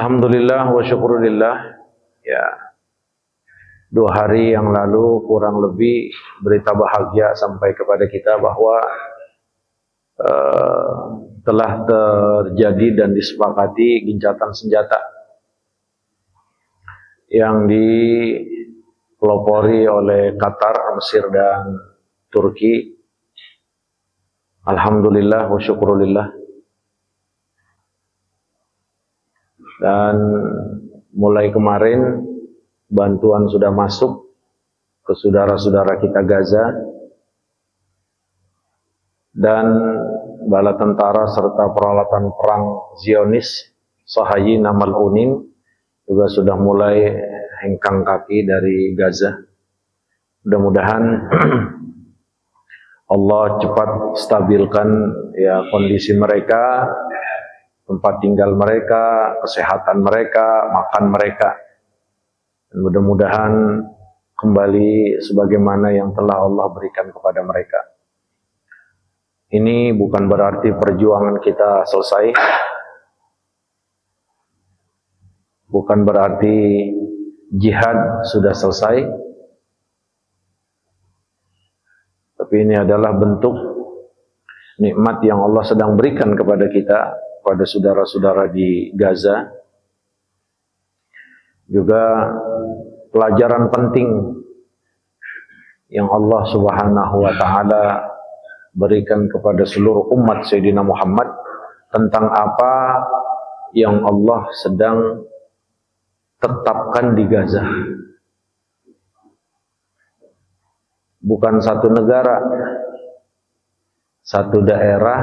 Alhamdulillah wa syukurillah. Ya, 2 hari yang lalu kurang lebih berita bahagia sampai kepada kita bahwa telah terjadi dan disepakati gencatan senjata yang dipelopori oleh Qatar, Mesir dan Turki. Alhamdulillah wa syukurillah. Dan mulai kemarin bantuan sudah masuk ke saudara-saudara kita Gaza, dan bala tentara serta peralatan perang Zionis Sahayina Mal'unin juga sudah mulai hengkang kaki dari Gaza. Mudah-mudahan Allah cepat stabilkan ya kondisi mereka, tempat tinggal mereka, kesehatan mereka, makan mereka. Dan mudah-mudahan kembali sebagaimana yang telah Allah berikan kepada mereka. Ini bukan berarti perjuangan kita selesai. Bukan berarti jihad sudah selesai. Tapi ini adalah bentuk nikmat yang Allah sedang berikan kepada kita, pada saudara-saudara di Gaza. Juga pelajaran penting yang Allah Subhanahu wa ta'ala berikan kepada seluruh umat Sayyidina Muhammad tentang apa yang Allah sedang tetapkan di Gaza. Bukan satu negara, satu daerah,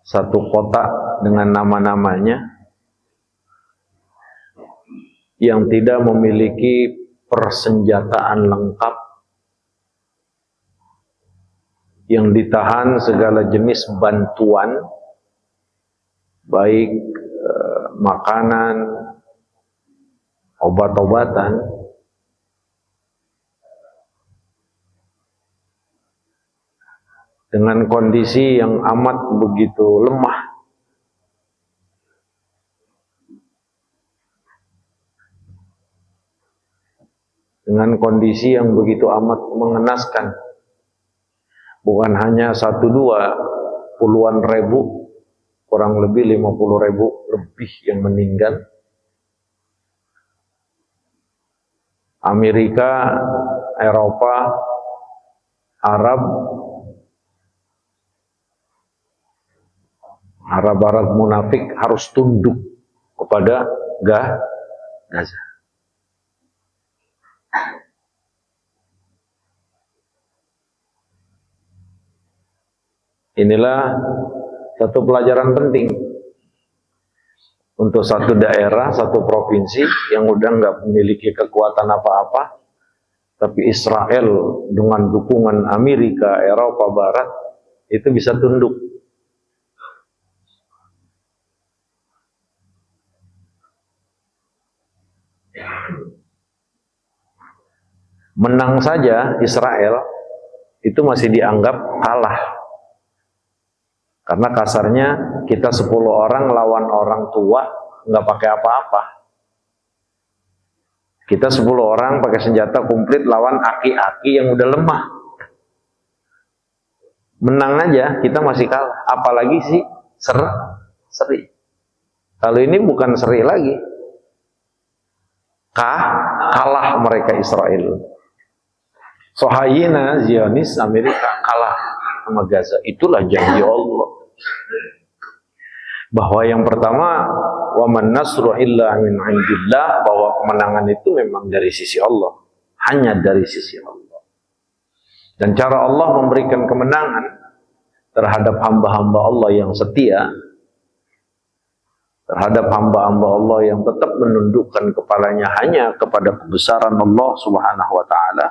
satu kota dengan nama-namanya yang tidak memiliki persenjataan lengkap, yang ditahan segala jenis bantuan, baik makanan, obat-obatan, dengan kondisi yang amat begitu lemah. Dengan kondisi yang begitu amat mengenaskan. Bukan hanya 1-2, puluhan ribu, kurang lebih 50.000 lebih yang meninggal. Amerika, Eropa, Arab munafik harus tunduk kepada Gaza. Inilah satu pelajaran penting untuk satu daerah, satu provinsi yang udah nggak memiliki kekuatan apa-apa, tapi Israel dengan dukungan Amerika, Eropa Barat itu bisa tunduk. Menang saja Israel itu masih dianggap kalah. Karena kasarnya kita 10 orang lawan orang tua nggak pakai apa-apa. Kita 10 orang pakai senjata komplit lawan aki-aki yang udah lemah. Menang aja kita masih kalah. Apalagi sih seri. Kalau ini bukan seri lagi. Kalah mereka Israel. Sahayina Zionis Amerika kalah sama Gaza. Itulah janji Allah. Bahwa yang pertama, wa man nasru illa min indillah, bahwa kemenangan itu memang dari sisi Allah, hanya dari sisi Allah. Dan cara Allah memberikan kemenangan terhadap hamba-hamba Allah yang setia, terhadap hamba-hamba Allah yang tetap menundukkan kepalanya hanya kepada kebesaran Allah Subhanahu wa ta'ala,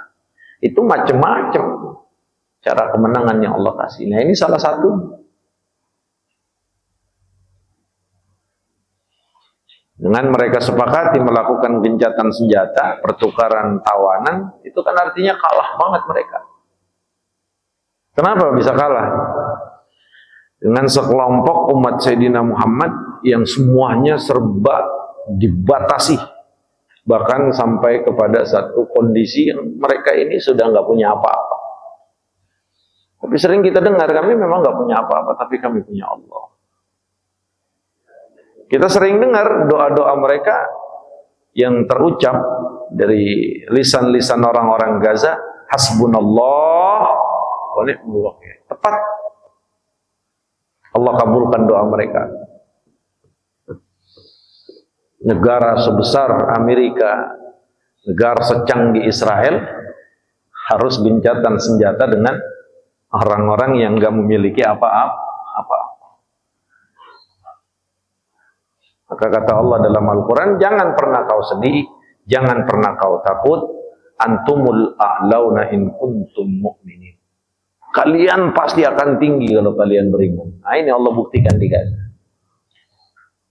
itu macam-macam cara kemenangan yang Allah kasih. Nah, ini salah satu. Dengan mereka sepakati melakukan gencatan senjata, pertukaran tawanan, itu kan artinya kalah banget mereka. Kenapa bisa kalah? Dengan sekelompok umat Sayyidina Muhammad yang semuanya serba dibatasi, bahkan sampai kepada satu kondisi yang mereka ini sudah nggak punya apa-apa. Tapi sering kita dengar, kami memang nggak punya apa-apa, tapi kami punya Allah. Kita sering dengar doa-doa mereka yang terucap dari lisan-lisan orang-orang Gaza, hasbunallah wa ni'mal wakil. Tepat. Allah kabulkan doa mereka. Negara sebesar Amerika, negara secanggih Israel, harus gencatan senjata dengan orang-orang yang nggak memiliki apa-apa. Maka kata Allah dalam Al-Quran, jangan pernah kau sedih, jangan pernah kau takut, antumul a'launa in kuntum mu'minin. Kalian pasti akan tinggi kalau kalian beriman. Nah, ini Allah buktikan di Gaza.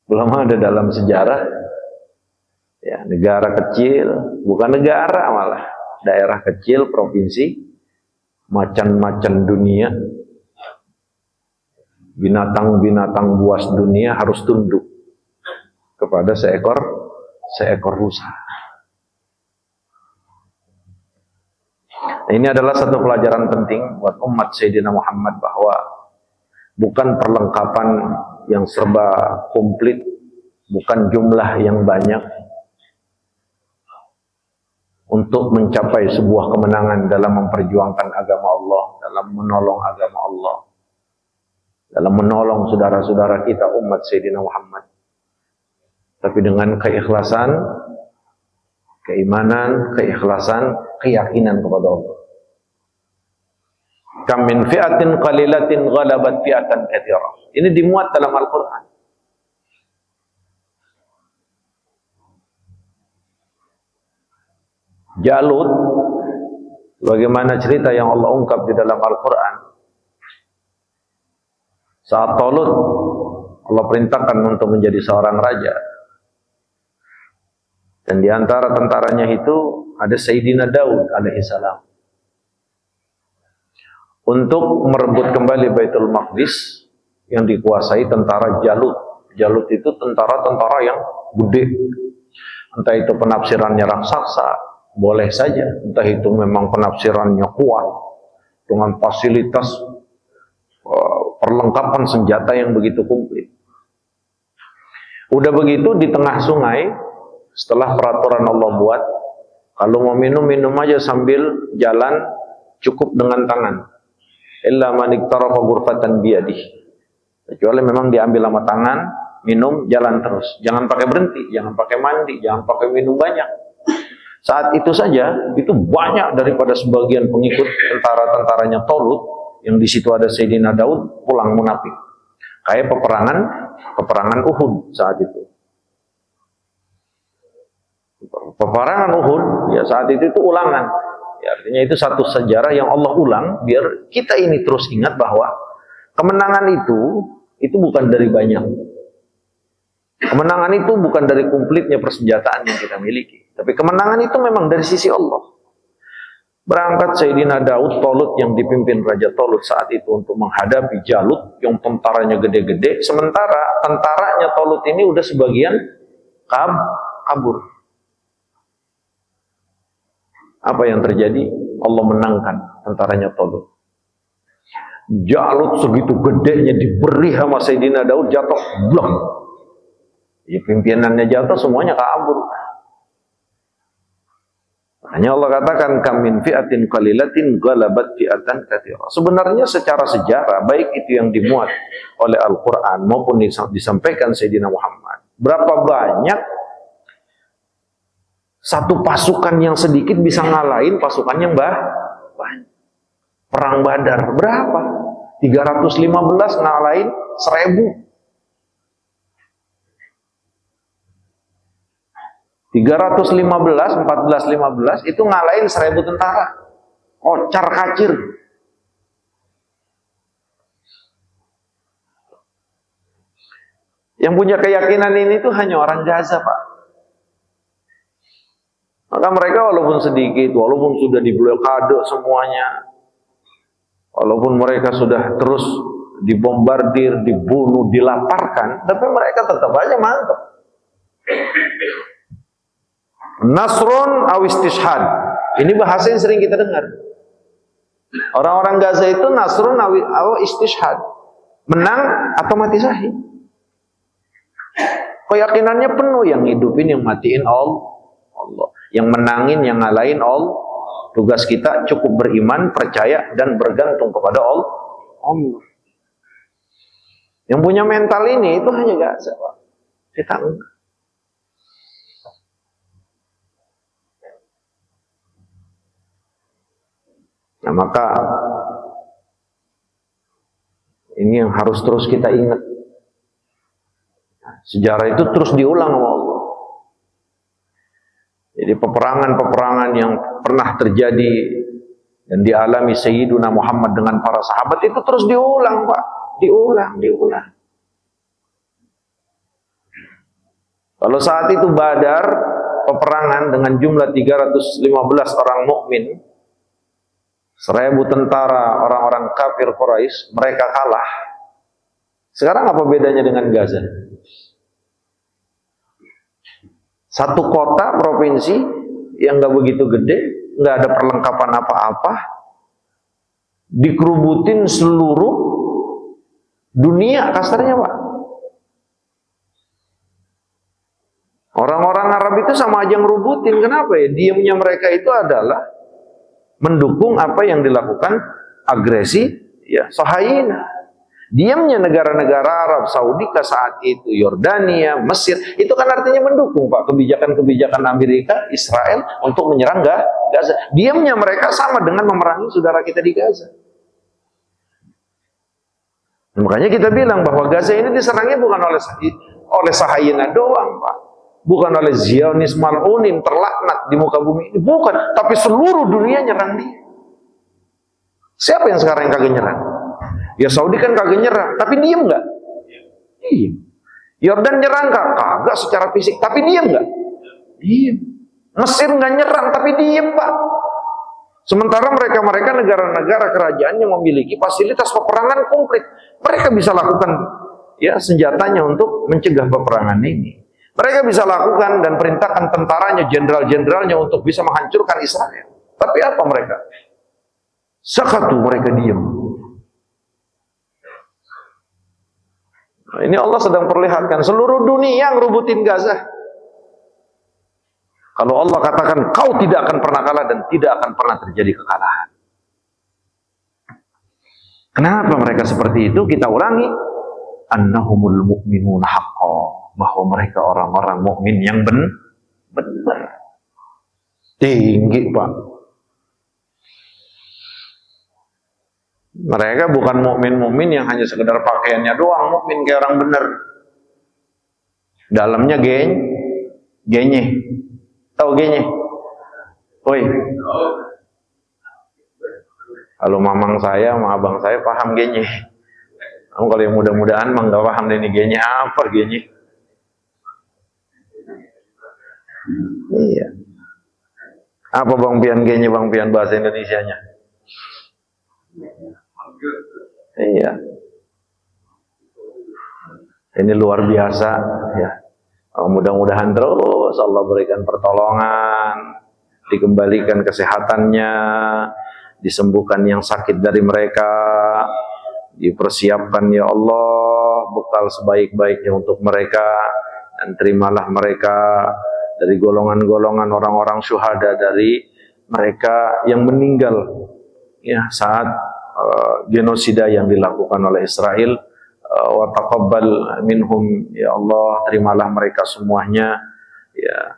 Belum ada dalam sejarah ya, negara kecil, bukan negara malah, daerah kecil, provinsi, macan-macan dunia, binatang-binatang buas dunia harus tunduk kepada seekor rusa. Ini adalah satu pelajaran penting buat umat Sayyidina Muhammad, bahwa bukan perlengkapan yang serba komplit, bukan jumlah yang banyak untuk mencapai sebuah kemenangan dalam memperjuangkan agama Allah, dalam menolong agama Allah, dalam menolong saudara-saudara kita umat Sayyidina Muhammad. Tapi dengan keikhlasan, keimanan, keikhlasan, keyakinan kepada Allah. Kam min fi'atin qalilatin ghalabat fi'atan katsirah. Ini dimuat dalam Al-Qur'an. Jalut, bagaimana cerita yang Allah ungkap di dalam Al-Quran. Saat Talut, Allah perintahkan untuk menjadi seorang raja. Dan di antara tentaranya itu ada Sayyidina Daud alaihissalam. Untuk merebut kembali Baitul Maqdis yang dikuasai tentara Jalut. Jalut itu tentara-tentara yang gede. Entah itu penafsirannya raksasa, boleh saja. Entah itu memang penafsirannya kuat, dengan fasilitas perlengkapan senjata yang begitu komplit. Udah begitu di tengah sungai, setelah peraturan Allah buat, kalau mau minum, minum aja sambil jalan, cukup dengan tangan. Illa man iktarafa ghurfatan biyadihi. Kecuali memang diambil sama tangan, minum, jalan terus. Jangan pakai berhenti, jangan pakai mandi, jangan pakai minum banyak. Saat itu saja, itu banyak daripada sebagian pengikut tentara-tentaranya Talut, yang di situ ada Sayyidina Daud, pulang munafik. Kayak peperangan Uhud saat itu. Peperangan Uhud, ya saat itu ulangan. Ya, artinya itu satu sejarah yang Allah ulang, biar kita ini terus ingat bahwa kemenangan itu bukan dari banyak. Kemenangan itu bukan dari komplitnya persenjataan yang kita miliki. Tapi kemenangan itu memang dari sisi Allah. Berangkat Sayyidina Daud, Talut yang dipimpin Raja Talut saat itu untuk menghadapi Jalut yang tentaranya gede-gede. Sementara tentaranya Talut ini udah sebagian kabur. Apa yang terjadi? Allah menangkan tentaranya Talut. Jalut segitu gedenya diberi sama Sayyidina Daud, jatuh blok. Ya, pimpinannya jatuh, semuanya kabur. Makanya Allah katakan kam min fi'atin qalilatin ghalabat fi'atan katsirah. Sebenarnya secara sejarah, baik itu yang dimuat oleh Al-Qur'an maupun disampaikan Sayyidina Muhammad, berapa banyak satu pasukan yang sedikit bisa ngalahin pasukan yang banyak. Perang Badar berapa? 315 ngalahin 1000. 1415 itu ngalahin 1000 tentara. Kocar kacir. Yang punya keyakinan ini tuh hanya orang Gaza, Pak. Maka mereka walaupun sedikit, walaupun sudah diblokade semuanya, walaupun mereka sudah terus dibombardir, dibunuh, dilaparkan, tapi mereka tetap aja mantap. Nasrun aw istishhad. Ini bahasa yang sering kita dengar. Orang-orang Gaza itu nasrun aw istishhad. Menang atau mati syahid. Keyakinannya penuh, yang hidupin, yang matiin Allah. Yang menangin, yang ngalahin Allah. Tugas kita cukup beriman, percaya, dan bergantung kepada Allah. Yang punya mental ini itu hanya Gaza, Pak. Kita enggak. Nah, maka ini yang harus terus kita ingat. Sejarah itu terus diulang sama Allah. Jadi peperangan-peperangan yang pernah terjadi dan dialami Sayyiduna Muhammad dengan para sahabat itu terus diulang, Pak. Diulang. Kalau saat itu Badar, peperangan dengan jumlah 315 orang mukmin, 1000 tentara orang-orang kafir Quraisy, mereka kalah. Sekarang apa bedanya dengan Gaza? Satu kota, provinsi yang nggak begitu gede, nggak ada perlengkapan apa-apa, dikerubutin seluruh dunia kasarnya, Pak. Orang-orang Arab itu sama aja ngerubutin. Kenapa ya? Diamnya mereka itu adalah mendukung apa yang dilakukan agresi ya Sahayina. Diamnya negara-negara Arab, Saudi ke saat itu, Yordania, Mesir, itu kan artinya mendukung, Pak, kebijakan-kebijakan Amerika, Israel untuk menyerang Gaza. Diamnya mereka sama dengan memerangi saudara kita di Gaza. Makanya kita bilang bahwa Gaza ini diserangnya bukan oleh Sahayina doang, Pak. Bukan oleh Zionis mal'unin terlaknat di muka bumi ini, bukan, tapi seluruh dunia nyerang dia. Siapa yang sekarang yang kagak nyerang? Ya Saudi kan kagak nyerang, tapi diem nggak? Diem. Yordan nyerang kagak secara fisik, tapi diem nggak? Diem. Mesir nggak nyerang, tapi diem, Pak. Sementara mereka negara-negara kerajaan yang memiliki fasilitas peperangan komplit, mereka bisa lakukan ya senjatanya untuk mencegah peperangan ini. Mereka bisa lakukan dan perintahkan tentaranya, jenderal-jenderalnya untuk bisa menghancurkan Israel. Tapi apa mereka? Sakatu, mereka diem. Nah, ini Allah sedang perlihatkan seluruh dunia ngerubutin Gaza. Kalau Allah katakan kau tidak akan pernah kalah dan tidak akan pernah terjadi kekalahan. Kenapa mereka seperti itu? Kita ulangi. Annahumul mu'minuna haqqan, bahwa mereka orang-orang mukmin yang benar. Tinggi, Pak. Mereka bukan mukmin yang hanya sekedar pakaiannya doang, mukmin kayak orang bener. Dalamnya genye. Tahu genye? Woi. Kalau mamang saya sama abang saya paham genye. Kamu kalau yang mudah-mudahan mah nggak paham ini genye apa genye. Iya. Apa Bang Pian genye, Bang Pian bahasa Indonesianya? Iya. Ini luar biasa ya. Mudah-mudahan terus Allah berikan pertolongan, dikembalikan kesehatannya, disembuhkan yang sakit dari mereka, dipersiapkan ya Allah bekal sebaik-baiknya untuk mereka, dan terimalah mereka dari golongan-golongan orang-orang syuhada dari mereka yang meninggal ya saat genosida yang dilakukan oleh Israel. Wa taqabbal minhum ya Allah, terimalah mereka semuanya ya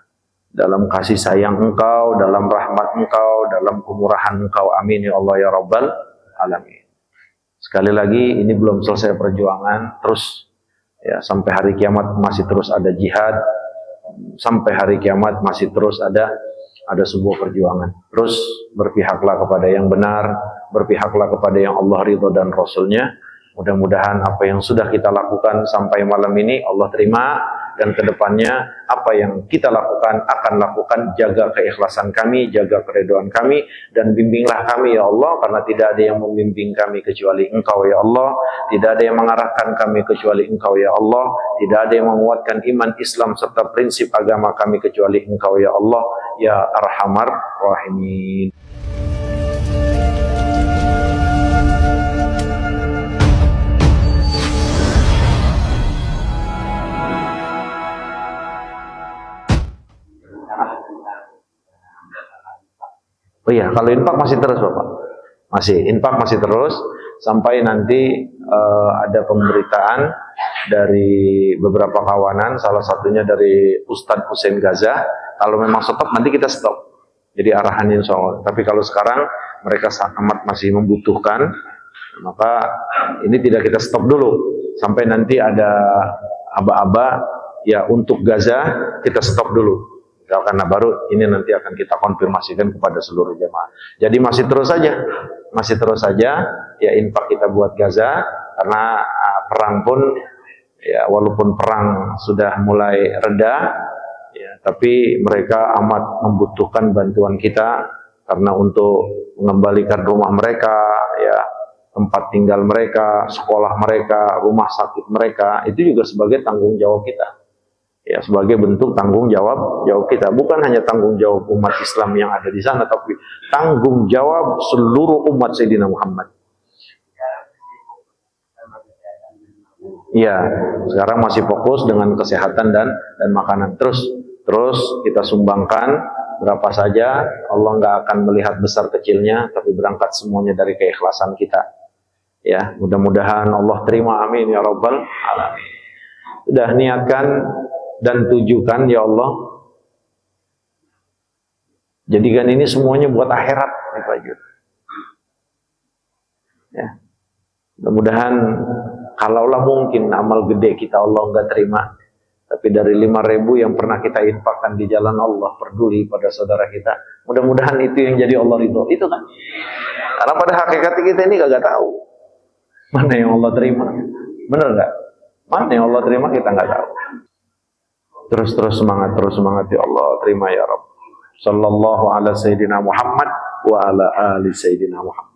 dalam kasih sayang Engkau, dalam rahmat Engkau, dalam kemurahan Engkau. Amin ya Allah ya Rabbal alamin. Sekali lagi, ini belum selesai perjuangan, terus ya sampai hari kiamat masih terus ada jihad, sampai hari kiamat masih terus ada sebuah perjuangan. Terus berpihaklah kepada yang benar, berpihaklah kepada yang Allah ridho dan Rasulnya. Mudah-mudahan apa yang sudah kita lakukan sampai malam ini Allah terima, dan kedepannya apa yang kita lakukan akan lakukan, jaga keikhlasan kami, jaga keridhaan kami, dan bimbinglah kami ya Allah, karena tidak ada yang membimbing kami kecuali Engkau ya Allah, tidak ada yang mengarahkan kami kecuali Engkau ya Allah, tidak ada yang menguatkan iman Islam serta prinsip agama kami kecuali Engkau ya Allah ya Arhamar Rahimin. Oh iya, kalau infak masih terus Bapak? Masih, infak masih terus sampai nanti ada pemberitaan dari beberapa kawanan, salah satunya dari Ustadz Hussein Gaza. Kalau memang stop, nanti kita stop. Jadi arahannya insya Allah. Tapi kalau sekarang mereka amat masih membutuhkan, maka ini tidak kita stop dulu. Sampai nanti ada aba-aba ya untuk Gaza, kita stop dulu. Karena baru ini nanti akan kita konfirmasikan kepada seluruh jemaah. Jadi masih terus saja ya infak kita buat Gaza, karena perang pun ya walaupun perang sudah mulai reda ya, tapi mereka amat membutuhkan bantuan kita karena untuk mengembalikan rumah mereka ya, tempat tinggal mereka, sekolah mereka, rumah sakit mereka, itu juga sebagai tanggung jawab kita. Ya, sebagai bentuk tanggung jawab kita, bukan hanya tanggung jawab umat Islam yang ada di sana, tapi tanggung jawab seluruh umat Sayyidina Muhammad. Iya, sekarang masih fokus dengan kesehatan dan makanan. Terus kita sumbangkan berapa saja, Allah nggak akan melihat besar kecilnya, tapi berangkat semuanya dari keikhlasan kita. Ya, mudah-mudahan Allah terima, amin ya rabbal alamin. Sudah niatkan dan tujukan ya Allah, jadikan ini semuanya buat akhirat ya Pak Jur. Ya, mudah-mudahan kalaulah mungkin amal gede kita Allah enggak terima, tapi dari 5.000 yang pernah kita infakkan di jalan Allah, peduli pada saudara kita, mudah-mudahan itu yang jadi Allah ridho. Itu kan, karena pada hakikatnya kita ini gak tahu mana yang Allah terima, bener nggak? Mana yang Allah terima kita nggak tahu. Terus semangat ya Allah, terima ya Rabb. Sallallahu ala Sayyidina Muhammad wa ala ali Sayyidina Muhammad.